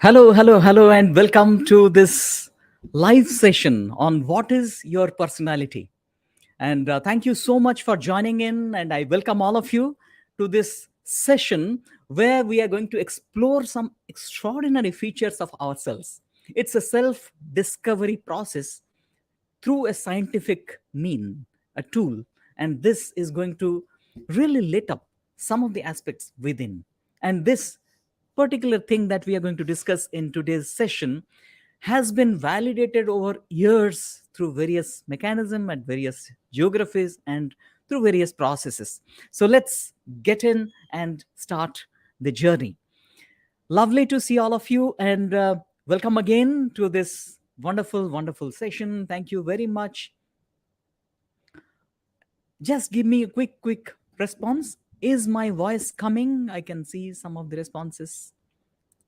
Hello, and welcome to this live session on what is your personality. And thank you so much for joining in. And I welcome all of you to this session where we are going to explore some extraordinary features of ourselves. It's a self discovery process through a scientific mean, a tool, and this is going to really lit up some of the aspects within. And this particular thing that we are going to discuss in today's session has been validated over years through various mechanism and various geographies and through various processes. So let's get in and start the journey. Lovely to see all of you, and welcome again to this wonderful session. Thank you very much. Just give me a quick response. Is my voice coming? I can see some of the responses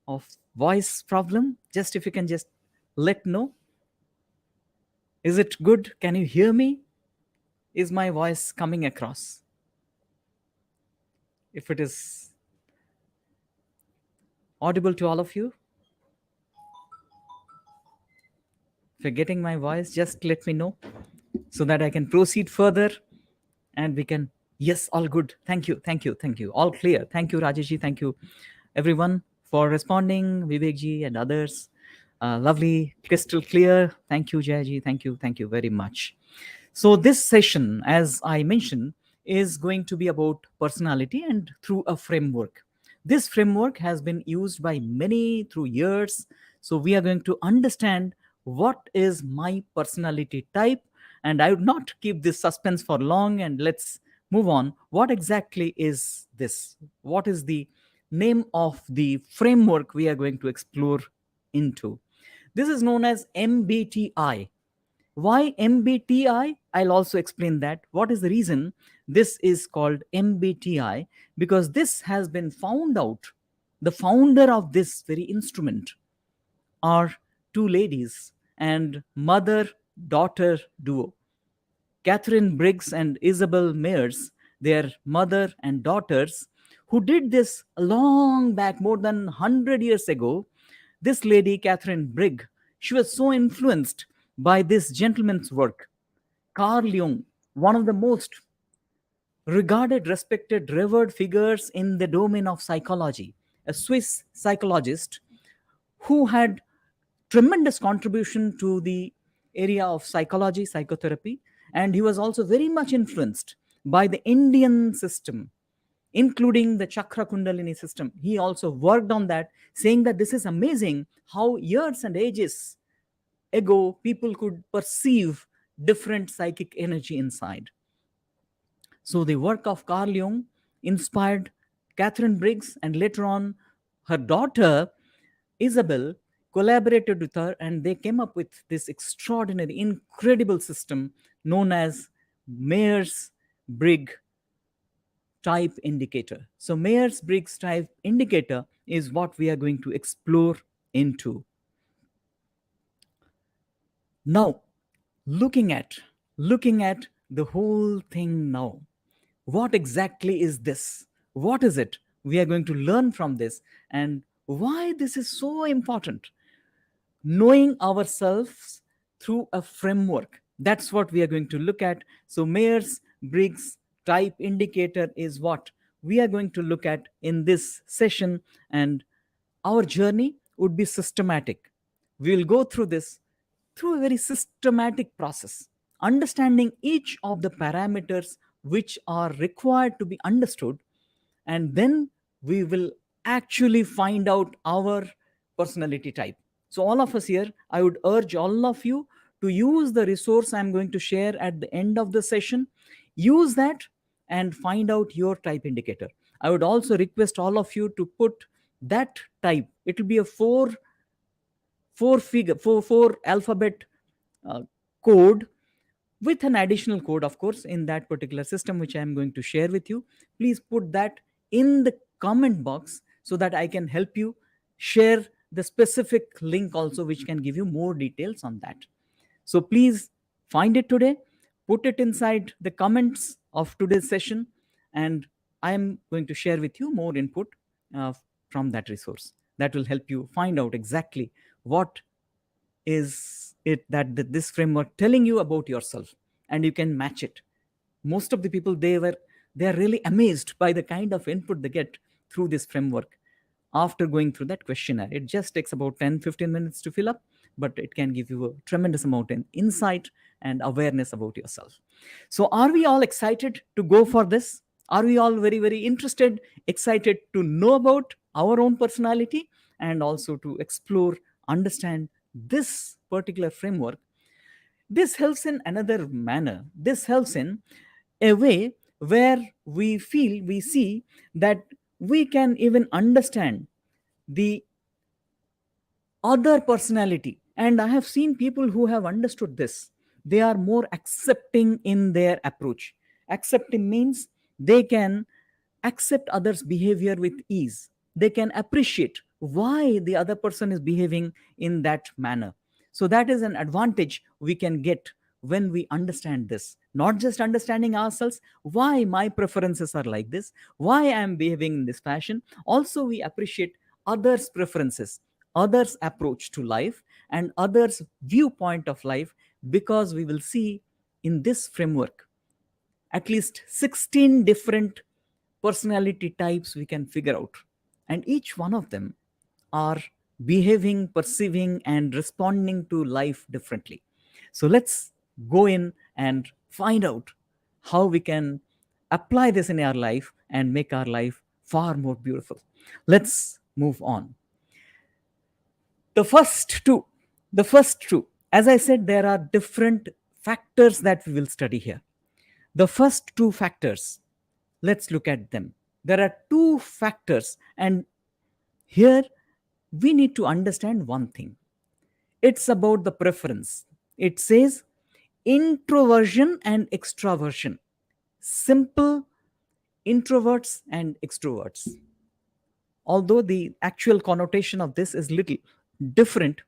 of voice problem. Just if you can just let know. Is it good? Can you hear me? Is my voice coming across? If it is audible to all of you, if you're getting my voice, just let me know so that I can proceed further and we can. Yes, all good. Thank you. All clear. Thank you, Rajeshji. Thank you, everyone, for responding. Vivekji and others. Lovely, crystal clear. Thank you, Jayaji. Thank you very much. So this session, as I mentioned, is going to be about personality and through a framework. This framework has been used by many through years. So we are going to understand what is my personality type. And I would not keep this suspense for long, and let's move on. What exactly is this? What is the name of the framework we are going to explore into? This is known as MBTI. Why MBTI? I'll also explain that. What is the reason this is called MBTI? Because this has been found out. The founder of this very instrument are two ladies and mother daughter duo. Catherine Briggs and Isabel Myers, their mother and daughters, who did this a long back, more than 100 years ago. This lady, Catherine Brigg, she was so influenced by this gentleman's work. Carl Jung, one of the most regarded, respected, revered figures in the domain of psychology, a Swiss psychologist who had tremendous contribution to the area of psychology, psychotherapy, and he was also very much influenced by the Indian system, including the Chakra Kundalini system. He also worked on that, saying that this is amazing how years and ages ago people could perceive different psychic energy inside. So the work of Carl Jung inspired Catherine Briggs, and later on, her daughter Isabel collaborated with her, and they came up with this extraordinary, incredible system known as Myers-Briggs Type Indicator. So, Myers-Briggs Type Indicator is what we are going to explore into. Now, looking at the whole thing now, what exactly is this? What is it? We are going to learn from this, and why this is so important. Knowing ourselves through a framework, that's what we are going to look at. So Myers-Briggs Type Indicator is what we are going to look at in this session, and our journey would be systematic. We will go through this through a very systematic process, understanding each of the parameters which are required to be understood, and then we will actually find out our personality type. So, all of us here, I would urge all of you to use the resource I'm going to share at the end of the session. Use that and find out your type indicator. I would also request all of you to put that type. It will be a four alphabet uh, code with an additional code, of course, in that particular system which I am going to share with you. Please put that in the comment box so that I can help you share the specific link also, which can give you more details on that. So please find it today, put it inside the comments of today's session, and I am going to share with you more input uh, from that resource. that will help you find out exactly what is it that this framework telling you about yourself, and you can match it. Most of the people, they are really amazed by the kind of input they get through this framework after going through that questionnaire. It just takes about 10-15 minutes to fill up, but it can give you a tremendous amount of insight and awareness about yourself. So are we all excited to go for this? Are we all very, very interested, excited to know about our own personality, and also to explore, understand this particular framework? This helps in another manner. This helps in a way where we see that we can even understand the other personality. And I have seen people who have understood this. They are more accepting in their approach. Accepting means they can accept others' behavior with ease. They can appreciate why the other person is behaving in that manner. So, that is an advantage we can get when we understand this. Not just understanding ourselves, why my preferences are like this, why I am behaving in this fashion. Also, we appreciate others' preferences, others' approach to life, and others' viewpoint of life, because we will see in this framework at least 16 different personality types we can figure out. And each one of them are behaving, perceiving, and responding to life differently. So let's go in and find out how we can apply this in our life and make our life far more beautiful. Let's move on. The first two, the first two, as I said, there are different factors that we will study here. The first two factors, let's look at them. There are two factors, and here we need to understand one thing. It's about the preference. It says introversion and extraversion. Simple introverts and extroverts. Although the actual connotation of this is little different,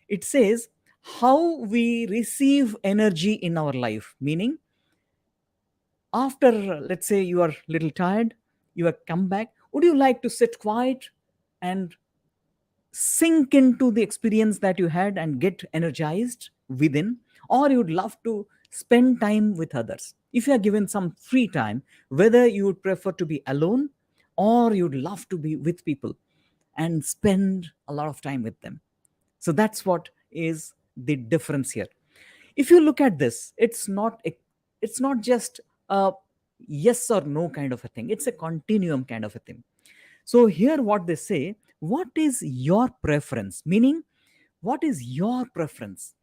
it says how we receive energy in our life, meaning after, let's say, you are little tired, you have come back, would you like to sit quiet and sink into the experience that you had and get energized within, or you would love to spend time with others? If you are given some free time, whether you would prefer to be alone or you'd love to be with people and spend a lot of time with them. So that's what is the difference here. If you look at this, it's not just a yes or no kind of a thing, it's a continuum kind of a thing. So here what they say, what is your preference, meaning what is your preference?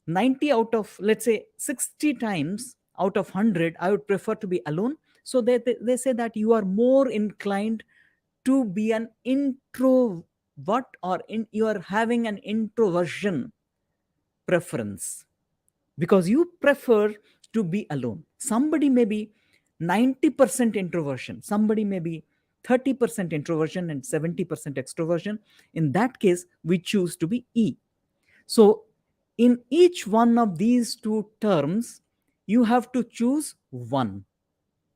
90 out of, let's say, 60 times out of 100 I would prefer to be alone. So they say that you are more inclined to be an introvert, or you are having an introversion preference, because you prefer to be alone. Somebody may be 90% introversion, somebody may be 30% introversion and 70% extroversion. In that case, we choose to be E. So, in each one of these two terms, you have to choose one.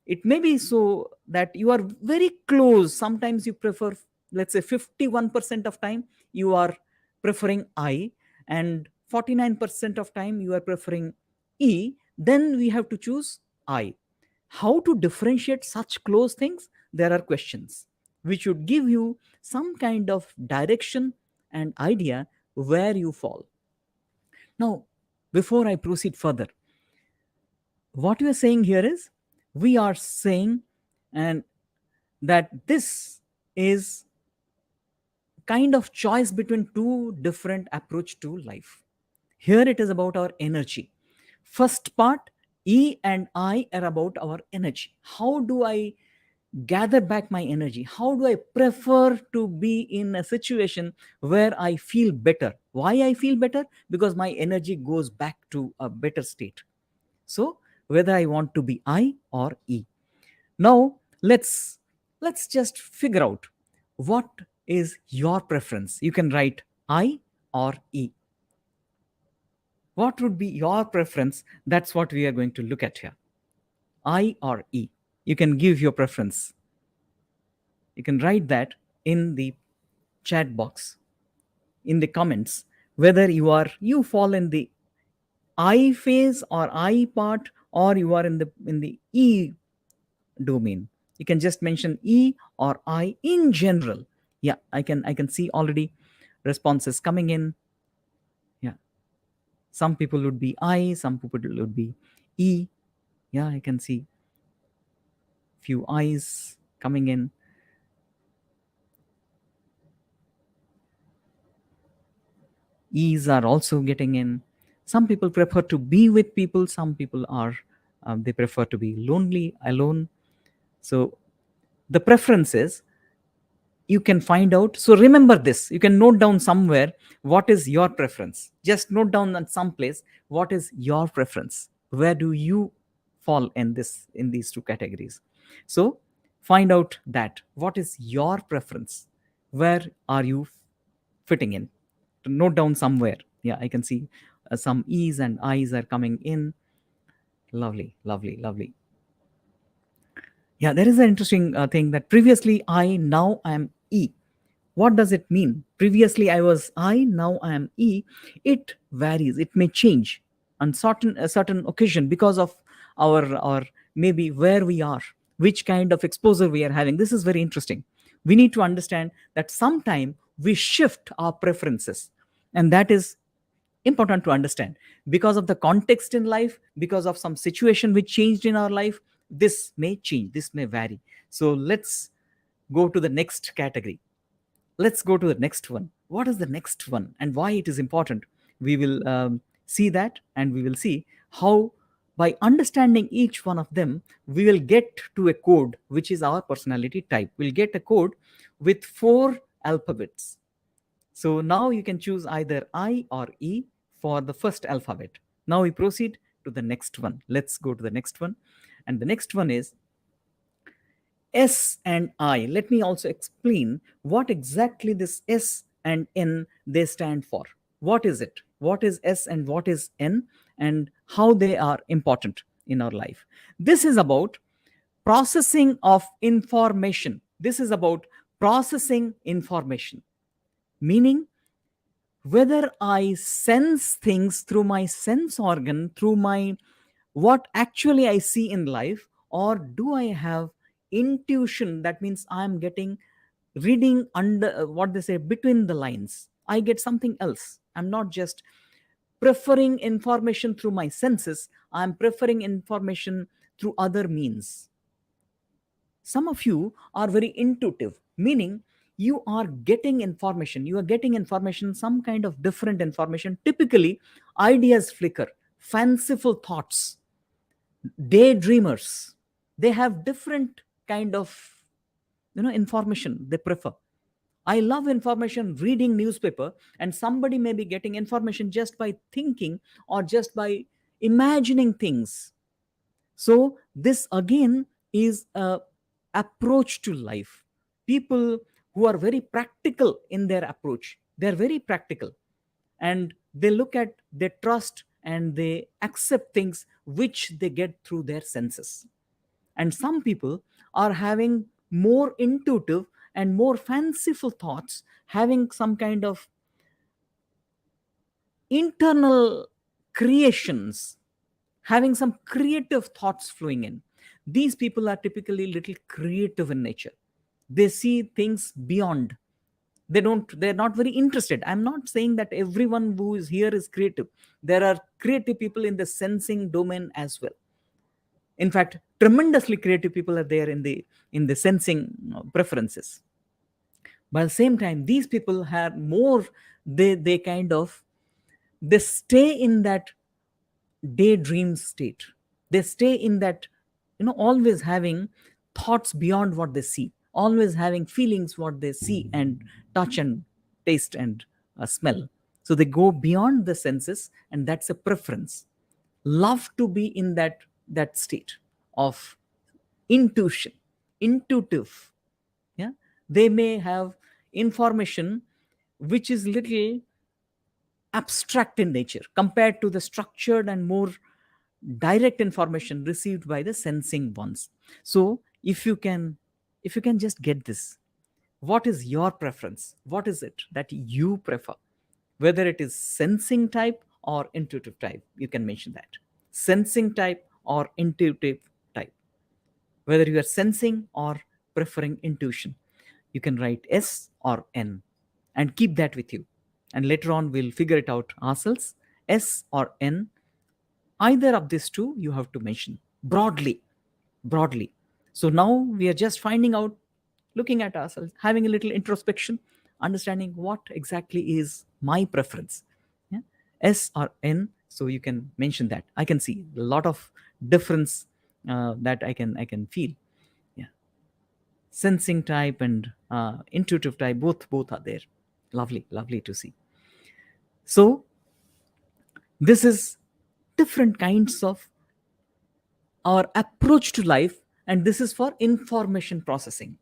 It may be so that you are very close. Sometimes you prefer, let's say, 51% of time you are preferring I, and 49% of time you are preferring E. Then we have to choose I. How to differentiate such close things? There are questions which should give you some kind of direction and idea where you fall. Now, before I proceed further, what we are saying here is, we are saying and that this is kind of choice between two different approach to life. Here it is about our energy. First part, E and I are about our energy. How do I gather back my energy? How do I prefer to be in a situation where I feel better? Why I feel better? Because my energy goes back to a better state. So whether I want to be I or E. Now let's just figure out what is your preference. You can write I or E. What would be your preference? That's what we are going to look at here. I or E. You can give your preference. You can write that in the chat box, in the comments, whether you fall in the I phase or I part, or you are in the E domain. You can just mention E or I in general. Yeah, I can see already responses coming in. Yeah, some people would be I, some people would be E. Yeah, I can see few I's coming in. E's are also getting in. Some people prefer to be with people, some people are they prefer to be lonely alone. So the preferences you can find out. So remember this, you can note down somewhere what is your preference. Just note down at some place what is your preference, where do you fall in these two categories. So find out that what is your preference, where are you fitting in. To note down somewhere. Yeah, I can see some E's and I's are coming in. Lovely, lovely, lovely. Yeah, there is an interesting thing that previously I, now I am E. What does it mean? Previously I was I, now I am E. It varies. It may change on certain occasion because of our or maybe where we are, which kind of exposure we are having. This is very interesting. We need to understand that sometime we shift our preferences, and that is important to understand because of the context in life, because of some situation which changed in our life. This may change, this may vary. So let's go to the next category. Let's go to the next one. What is the next one and why it is important? We will see that, and we will see how, by understanding each one of them, we will get to a code which is our personality type. We'll get a code with 4 alphabets. So now you can choose either I or E for the first alphabet. Now we proceed to the next one. Let's go to the next one. And the next one is S and I. Let me also explain what exactly this S and N they stand for. What is it? What is S and what is N, and how they are important in our life? This is about processing of information. This is about processing information, meaning whether I sense things through my sense organ, through my what actually I see in life, or do I have intuition? That means I'm getting reading under what they say between the lines. I get something else. I'm not just preferring information through my senses, I'm preferring information through other means. Some of you are very intuitive, meaning you are getting information, some kind of different information. Typically ideas flicker, fanciful thoughts, daydreamers, they have different kind of information they prefer. I love information reading newspaper, and somebody may be getting information just by thinking or just by imagining things. So this again is a approach to life. People who are very practical in their approach, they're very practical, and they look at, they trust, and they accept things which they get through their senses. And some people are having more intuitive and more fanciful thoughts, having some kind of internal creations, having some creative thoughts flowing in. These people are typically little creative in nature. They see things beyond. They're not very interested. I'm not saying that everyone who is here is creative. There are creative people in the sensing domain as well. In fact, tremendously creative people are there in the sensing preferences. But at the same time, these people have more, they kind of, they stay in that daydream state. They stay in that, always having thoughts beyond what they see, always having feelings what they see and touch and taste and smell. So they go beyond the senses, and that's a preference. Love to be in that state of intuition, intuitive. Yeah, they may have information which is little abstract in nature compared to the structured and more direct information received by the sensing ones. So if you can just get this, What is your preference? What is it that you prefer? Whether it is sensing type or intuitive type, you can mention that. Sensing type or intuitive type. Whether you are sensing or preferring intuition, you can write S or N and keep that with you. And later on, we'll figure it out ourselves. S or N, either of these two, you have to mention broadly. Broadly. So now we are just finding out, looking at ourselves, having a little introspection, understanding what exactly is my preference. Yeah? S or N, so you can mention that. I can see a lot of difference that I can feel. Yeah, sensing type and intuitive type, both are there. Lovely, lovely to see. So this is different kinds of our approach to life, and this is for information processing.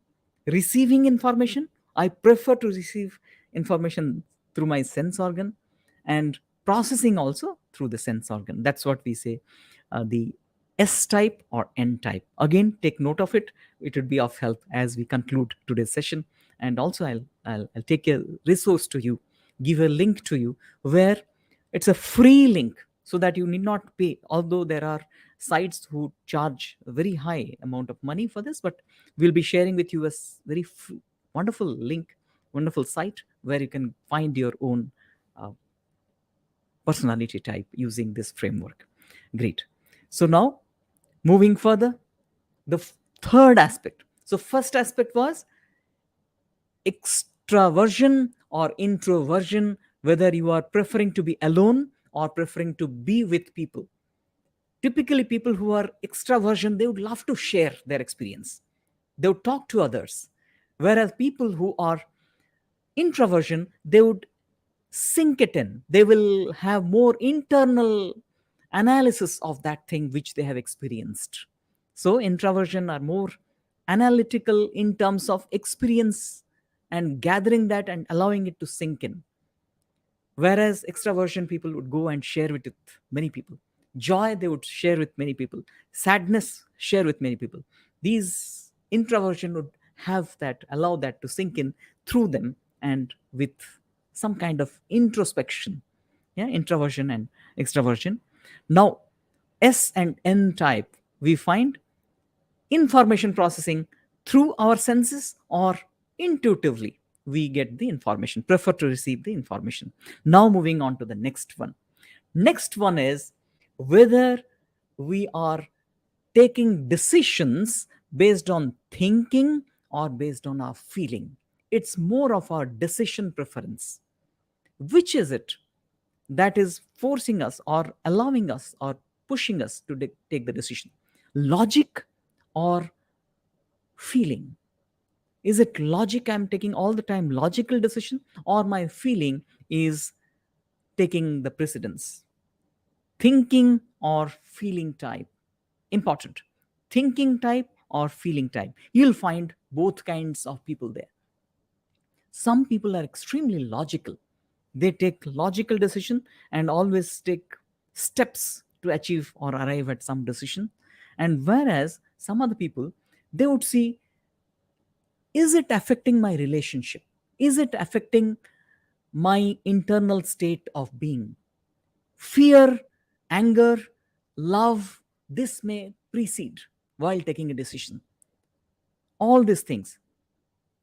Receiving information, I prefer to receive information through my sense organ, and processing also through the sense organ. That's what we say, the S type or N type. Again, take note of it. It would be of help as we conclude today's session. And also, I'll take a resource to you, give a link to you where it's a free link, so that you need not pay. Although there are sites who charge a very high amount of money for this, but we'll be sharing with you a very wonderful link, wonderful site where you can find your own uh, personality type using this framework. Great. So now, moving further, the third aspect. So first aspect was extraversion or introversion, whether you are preferring to be alone or preferring to be with people. Typically, people who are extraversion, they would love to share their experience, they would talk to others, whereas people who are introversion, they would sink it in, they will have more internal analysis of that thing which they have experienced. So introversion are more analytical in terms of experience and gathering that and allowing it to sink in, whereas extraversion people would go and share it with many people. Joy, they would share with many people. Sadness, share with many people. These introversion would have that, allow that to sink in through them, and with some kind of introspection. Yeah, introversion and extraversion. Now, S and N type, we find information processing through our senses or intuitively we get the information, prefer to receive the information. Now moving on to the next one is whether we are taking decisions based on thinking or based on our feeling. It's more of our decision preference. Which is it that is forcing us or allowing us or pushing us to take the decision? Logic or feeling? Is it logic, I'm taking all the time logical decision, or my feeling is taking the precedence? Thinking or feeling type? Important. Thinking type or feeling type? You'll find both kinds of people there. Some people are extremely logical. They take logical decision and always take steps to achieve or arrive at some decision. And whereas some other people, they would see, is it affecting my relationship? Is it affecting my internal state of being? Fear, anger, love, this may precede while taking a decision. All these things.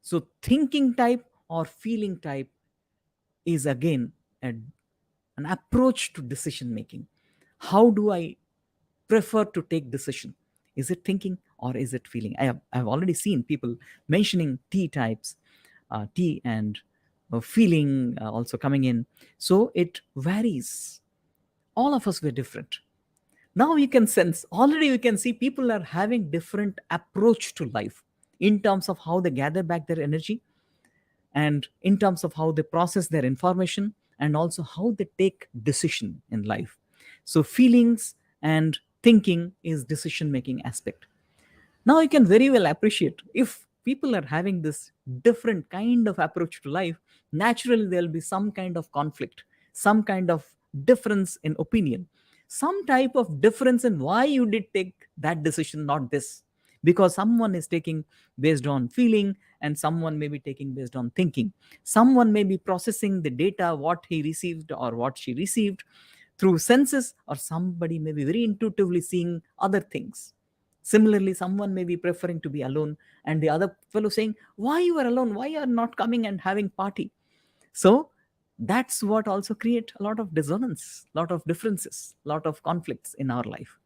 So, thinking type or feeling type is again an approach to decision making. How do I prefer to take decision? Is it thinking or is it feeling? I've already seen people mentioning T types, T and feeling also coming in. So it varies. All of us were different. Now you can sense, already you can see people are having different approach to life in terms of how they gather back their energy, and in terms of how they process their information, and also how they take decision in life. So feelings and thinking is decision making aspect. Now you can very well appreciate, if people are having this different kind of approach to life, naturally there'll be some kind of conflict, some kind of difference in opinion, some type of difference in why you did take that decision, not this. Because someone is taking based on feeling and someone may be taking based on thinking. Someone may be processing the data, what he received or what she received through senses, or somebody may be very intuitively seeing other things. Similarly, someone may be preferring to be alone, and the other fellow saying, why you are alone, why you are not coming and having party? So that's what also create a lot of dissonance, lot of differences, lot of conflicts in our life.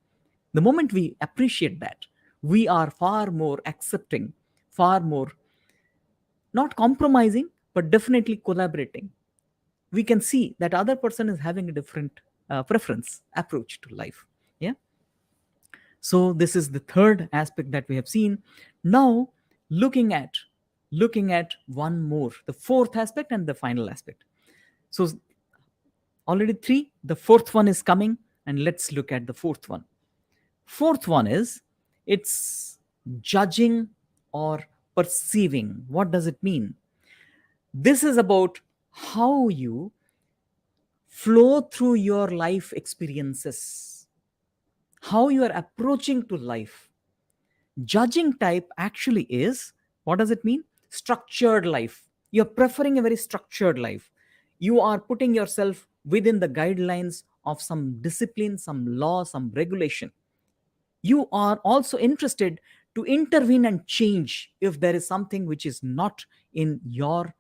The moment we appreciate that, we are far more accepting, far more not compromising, but definitely collaborating. We can see that other person is having a different preference approach to life. Yeah. So this is the third aspect that we have seen. Now, looking at one more, the fourth aspect and the final aspect. So already three, the fourth one is coming, and let's look at the fourth one. Fourth one is, it's judging or perceiving. What does it mean? This is about how you flow through your life experiences, how you are approaching to life. Judging type actually is, what does it mean? Structured life. You're preferring a very structured life. You are putting yourself within the guidelines of some discipline, some law, some regulation. You are also interested to intervene and change if there is something which is not in your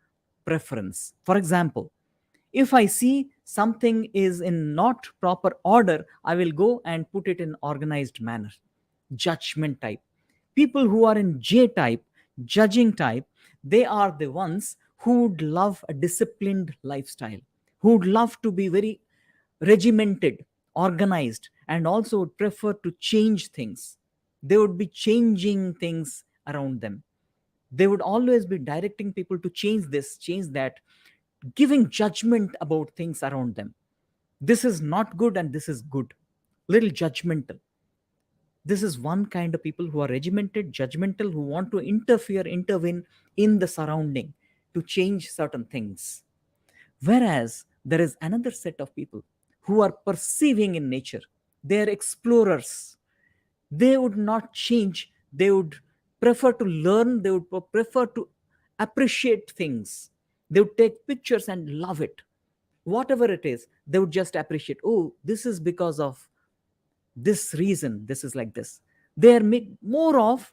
preference. For example, if I see something is in not proper order, I will go and put it in organized manner. Judgment type. People who are in J type, judging type, they are the ones who would love a disciplined lifestyle, who would love to be very regimented, organized, and also would prefer to change things. They would be changing things around them. They would always be directing people to change this, change that, giving judgment about things around them. This is not good and this is good. Little judgmental. This is one kind of people who are regimented, judgmental, who want to interfere, intervene in the surrounding to change certain things. Whereas there is another set of people who are perceiving in nature. They are explorers. They would not change. They would prefer to learn. They would prefer to appreciate things. They would take pictures and love it. Whatever it is, they would just appreciate. Oh, this is because of this reason, this is like this. They are more of,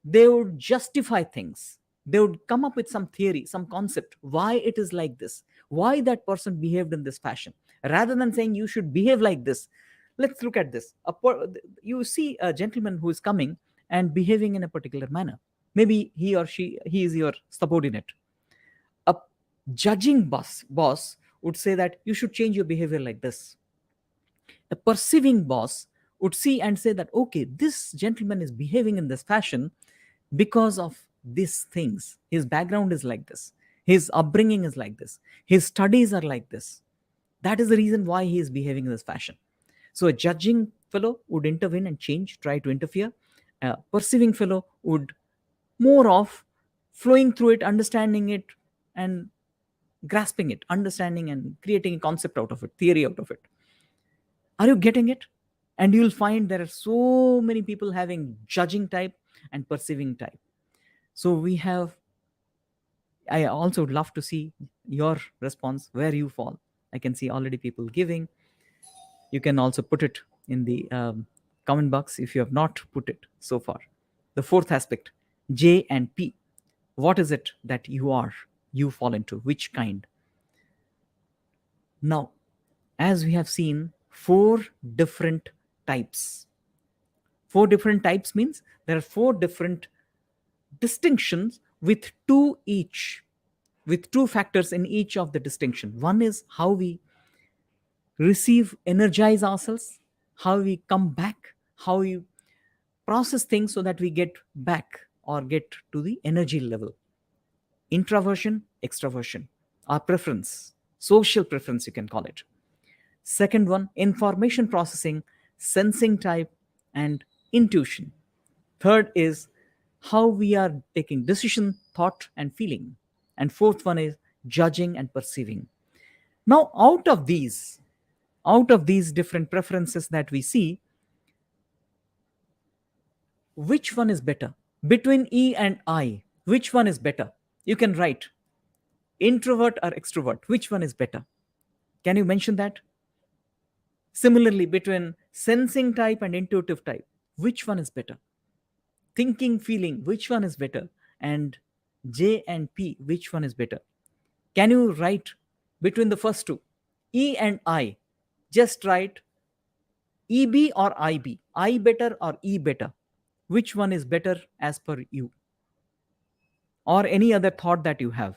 they would justify things. They would come up with some theory, some concept, why it is like this, why that person behaved in this fashion, rather than saying you should behave like this. Let's look at this. You see a gentleman who is coming and behaving in a particular manner. Maybe he or she, he is your subordinate. A judging boss would say that you should change your behavior like this. A perceiving boss would see and say that, okay, this gentleman is behaving in this fashion because of these things. His background is like this, his upbringing is like this, his studies are like this. That is the reason why he is behaving in this fashion. So a judging fellow would intervene and change, try to interfere. A perceiving fellow would more of flowing through it, understanding it, and grasping it, understanding and creating a concept out of it, theory out of it. Are you getting it? And you'll find there are so many people having judging type and perceiving type. So we have, I also would love to see your response, where you fall. I can see already people giving. You can also put it in the comment box if you have not put it so far. The fourth aspect, J and P. What is it that you fall into? Which kind? Now, as we have seen, four different types. Four different types means there are four different distinctions with two factors in each of the distinction. One is how we energize ourselves, how we come back, how we process things so that we get back or get to the energy level. Introversion, extraversion, our preference, social preference, you can call it. Second one, information processing, sensing type, and intuition. Third is how we are taking decision, thought, and feeling. And fourth one is judging and perceiving. Now, out of these different preferences that we see, which one is better? Between E and I, Which one is better? You can write introvert or extrovert. Which one is better? Can you mention that? Similarly, between sensing type and intuitive type, which one is better? Thinking, feeling, which one is better? And J and P, which one is better? Can you write between the first two? E and I. Just write EB or IB. I better or E better? Which one is better as per you? Or any other thought that you have?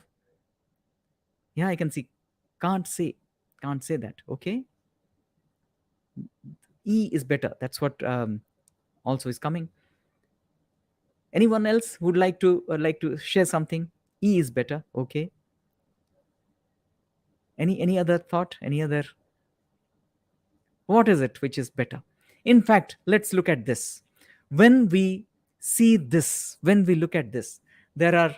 Yeah, I can see. Can't say. Can't say that. Okay. E is better. That's what also is coming. Anyone else would like to share something? E is better. Okay. Any other thought? Any other? What is it which is better? In fact, let's look at this. When we see this, when we look at this, there are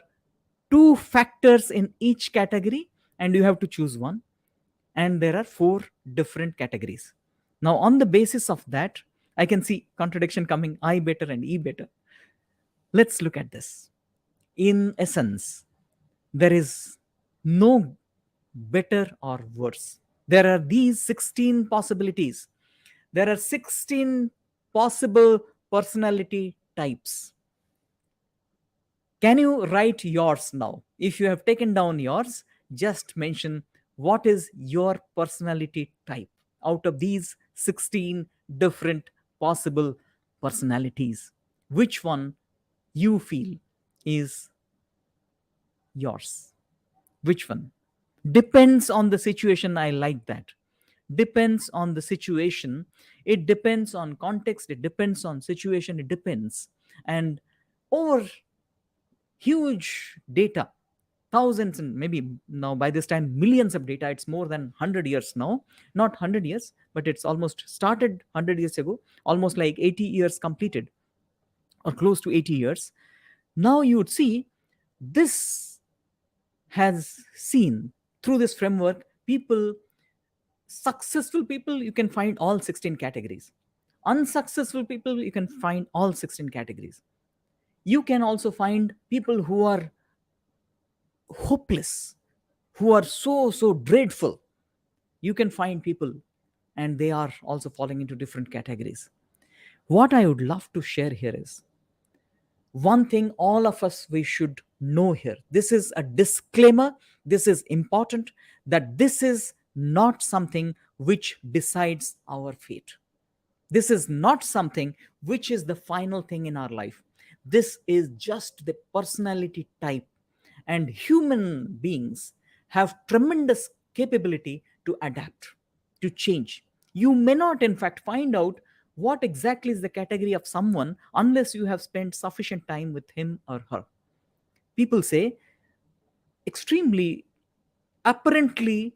two factors in each category, and you have to choose one. And there are four different categories. Now, on the basis of that, I can see contradiction coming, I better and E better. Let's look at this. In essence, there is no better or worse. There are these 16 possibilities. There are 16 possible personality types. Can you write yours now? If you have taken down yours, just mention what is your personality type out of these 16 different possible personalities. Which one you feel is yours? Which one? Depends on the situation. I like that. Depends on the situation. It depends on context. It depends on situation. It depends. And over huge data, thousands and maybe now by this time millions of data, it's more than 100 years now, not 100 years, but it's almost started 100 years ago, almost like 80 years completed or close to 80 years. Now you would see this has seen through this framework people, successful people, you can find all 16 categories. Unsuccessful people, you can find all 16 categories. You can also find people who are hopeless, who are so dreadful. You can find people and they are also falling into different categories. What I would love to share here is one thing all of us we should know here. This is a disclaimer. This is important, that this is not something which decides our fate. This is not something which is the final thing in our life. This is just the personality type. And human beings have tremendous capability to adapt, to change. You may not, in fact, find out what exactly is the category of someone unless you have spent sufficient time with him or her. People say extremely, apparently,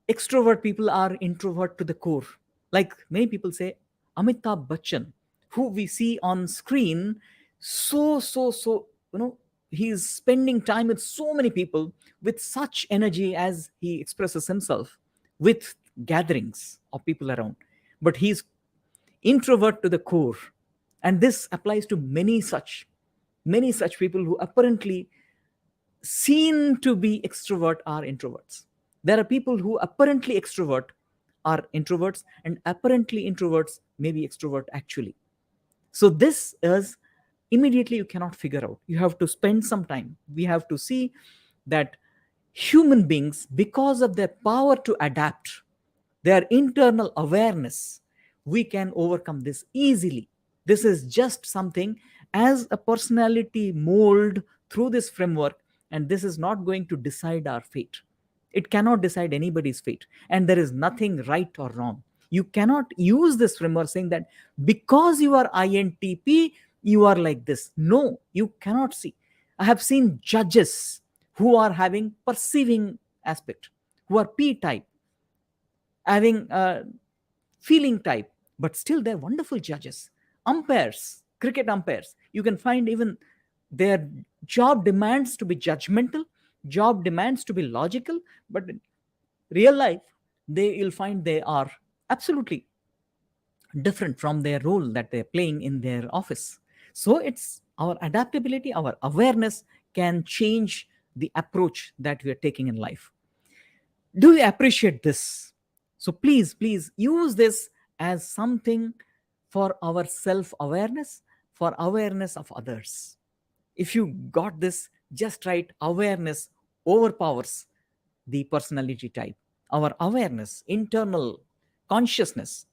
extrovert people are introvert to the core. Like many people say, Amitabh Bachchan, who we see on screen, he's spending time with so many people with such energy as he expresses himself with gatherings of people around. But he's introvert to the core. And this applies to many such people who apparently seen to be extrovert are introverts. There are people who apparently extrovert are introverts, and apparently introverts may be extrovert actually. So this is immediately you cannot figure out. You have to spend some time. We have to see that human beings, because of their power to adapt, their internal awareness, we can overcome this easily. This is just something as a personality mold through this framework, and this is not going to decide our fate. It cannot decide anybody's fate, and there is nothing right or wrong. You cannot use this framework saying that because you are INTP, you are like this. No, you cannot see. I have seen judges who are having perceiving aspect, who are P type, having a feeling type, but still they're wonderful judges. Umpires, cricket umpires, you can find even their job demands to be judgmental, job demands to be logical, but in real life, you'll find they are absolutely different from their role that they're playing in their office. So it's our adaptability, our awareness can change the approach that we are taking in life. Do you appreciate this? So please use this as something for our self awareness, for awareness of others. If you got this, just write awareness overpowers the personality type. Our awareness, internal consciousness,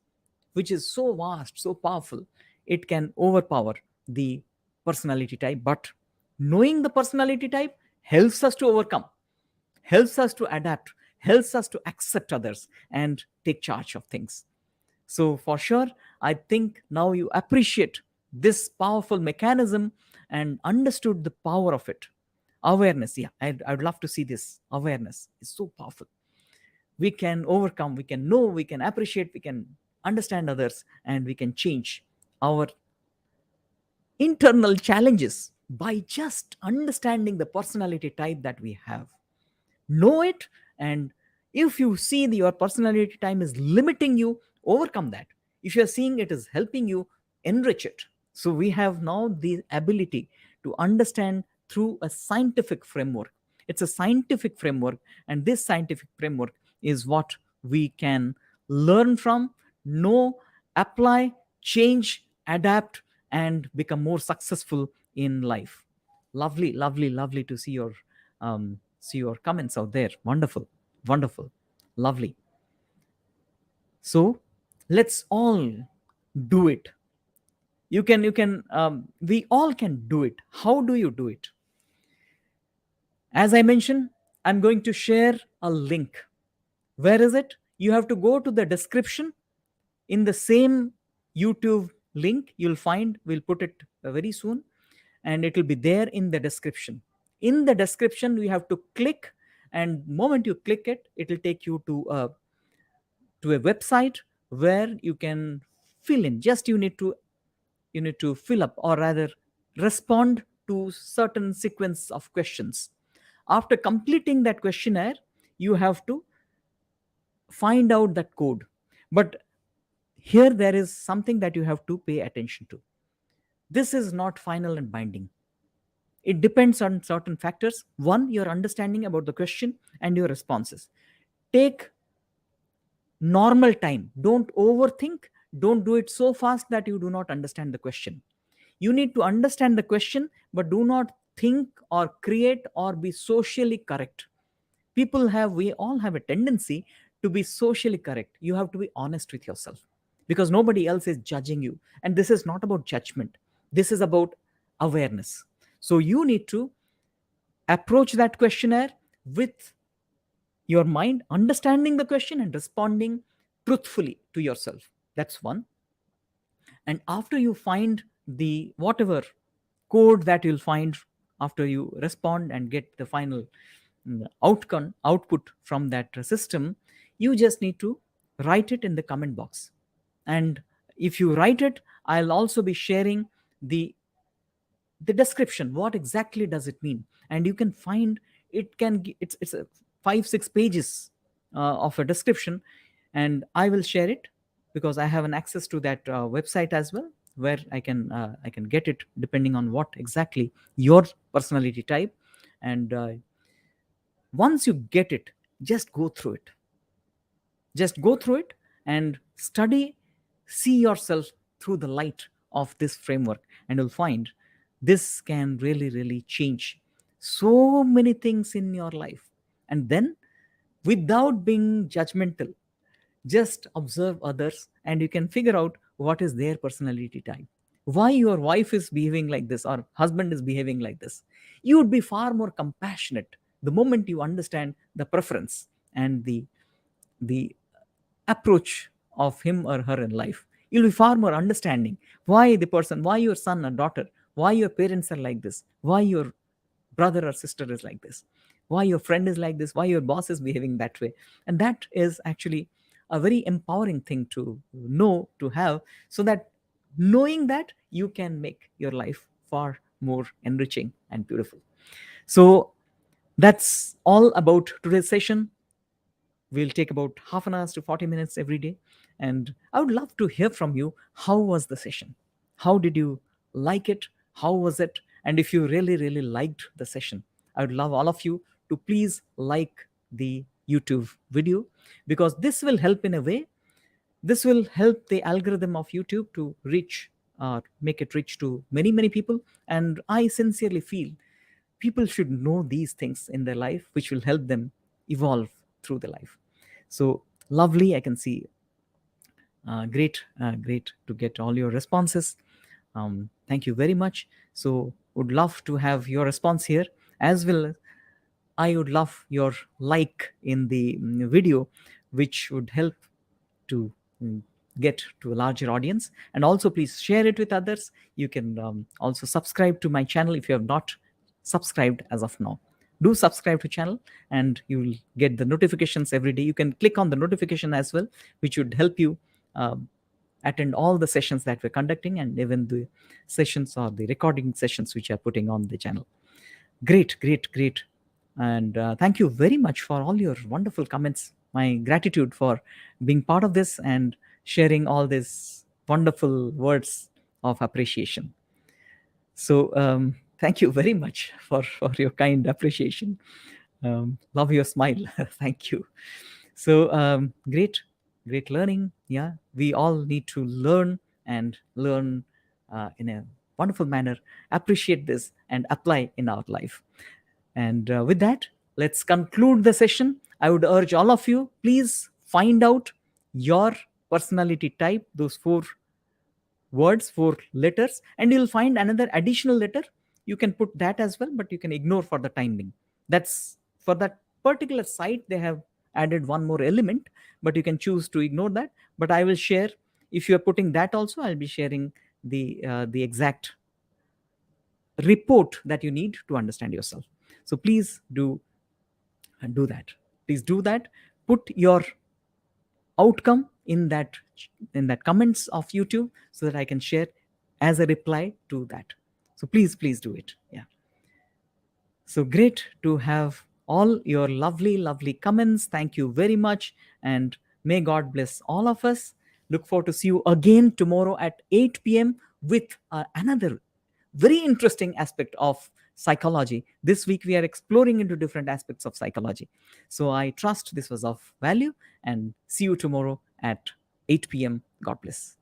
which is so vast, so powerful, it can overpower the personality type. But knowing the personality type helps us to overcome, helps us to adapt, helps us to accept others and take charge of things. So, for sure, I think now you appreciate this powerful mechanism and understood the power of it. Awareness, yeah, I'd love to see this. Awareness is so powerful. We can overcome, we can know, we can appreciate, we can understand others, and we can change our internal challenges by just understanding the personality type that we have. Know it, and if you see your personality time is limiting you, overcome that. If you're seeing it is helping you, enrich it. So we have now the ability to understand through a scientific framework. It's a scientific framework, and this scientific framework is what we can learn from, know, apply, change, adapt, and become more successful in life. Lovely, lovely, lovely to see your comments out there. Wonderful, wonderful, lovely. So let's all do it. We all can do it. How do you do it? As I mentioned, I'm going to share a link. Where is it? You have to go to the description. In the same YouTube link, you'll find, we'll put it very soon, and it will be there in the description. In the description, you have to click, and moment you click it, it will take you to a website where you can fill in. Just you need to fill up, or rather respond to certain sequence of questions. After completing that questionnaire, you have to find out that code. But here there is something that you have to pay attention to. This is not final and binding. It depends on certain factors. One, your understanding about the question and your responses. Take normal time. Don't overthink. Don't do it so fast that you do not understand the question. You need to understand the question, but do not think or create or be socially correct. We all have a tendency to be socially correct. You have to be honest with yourself, because nobody else is judging you. And this is not about judgment, this is about awareness. So you need to approach that questionnaire with your mind, understanding the question and responding truthfully to yourself. That's one. And after you find the whatever code that you'll find, after you respond and get the final output from that system, you just need to write it in the comment box. And if you write it, I'll also be sharing the description. What exactly does it mean? And you can find, it's a 5-6 pages of a description, and I will share it because I have an access to that website as well, where I can get it depending on what exactly your personality type. And once you get it, just go through it. Just go through it and study, see yourself through the light of this framework, and you'll find this can really, really change so many things in your life. And then, without being judgmental, just observe others and you can figure out what is their personality type. Why your wife is behaving like this or husband is behaving like this. You would be far more compassionate the moment you understand the preference and the approach of him or her in life. You'll be far more understanding why the person, why your son or daughter, why your parents are like this, why your brother or sister is like this, why your friend is like this, why your boss is behaving that way. And that is actually a very empowering thing to know, to have, so that knowing that, you can make your life far more enriching and beautiful. So that's all about today's session. We'll take about half an hour to 40 minutes every day. And I would love to hear from you. How was the session? How did you like it? How was it? And if you really, really liked the session, I would love all of you to please like the YouTube video, because this will help in a way. This will help the algorithm of YouTube to reach, make it reach to many, many people. And I sincerely feel people should know these things in their life, which will help them evolve through the life. So lovely, I can see. Great to get all your responses. Thank you very much. So would love to have your response here, as well as I would love your like in the video, which would help to mm, get to a larger audience. And also please share it with others. You can also subscribe to my channel if you have not subscribed as of now. Do subscribe to channel, and you will get the notifications every day. You can click on the notification as well, which would help you um, attend all the sessions that we're conducting, and even the sessions or the recording sessions which are putting on the channel. Great. And thank you very much for all your wonderful comments. My gratitude for being part of this and sharing all these wonderful words of appreciation. So thank you very much for your kind appreciation. Love your smile. Thank you. So great learning. Yeah, we all need to learn, and learn in a wonderful manner, appreciate this and apply in our life. And with that, let's conclude the session. I would urge all of you, please find out your personality type, those 4 words, 4 letters, and you'll find another additional letter. You can put that as well, but you can ignore for the time being. That's for that particular site, they have added one more element, but you can choose to ignore that. But I will share, if you are putting that also, I'll be sharing the exact report that you need to understand yourself. So please do that. Please do that. Put your outcome in that comments of YouTube, so that I can share as a reply to that. So please do it. Yeah. So great to have all your lovely comments. Thank you very much, and may God bless all of us. Look forward to see you again tomorrow at 8 p.m. with another very interesting aspect of psychology. This week we are exploring into different aspects of psychology. So I trust this was of value, and see you tomorrow at 8 p.m. God bless.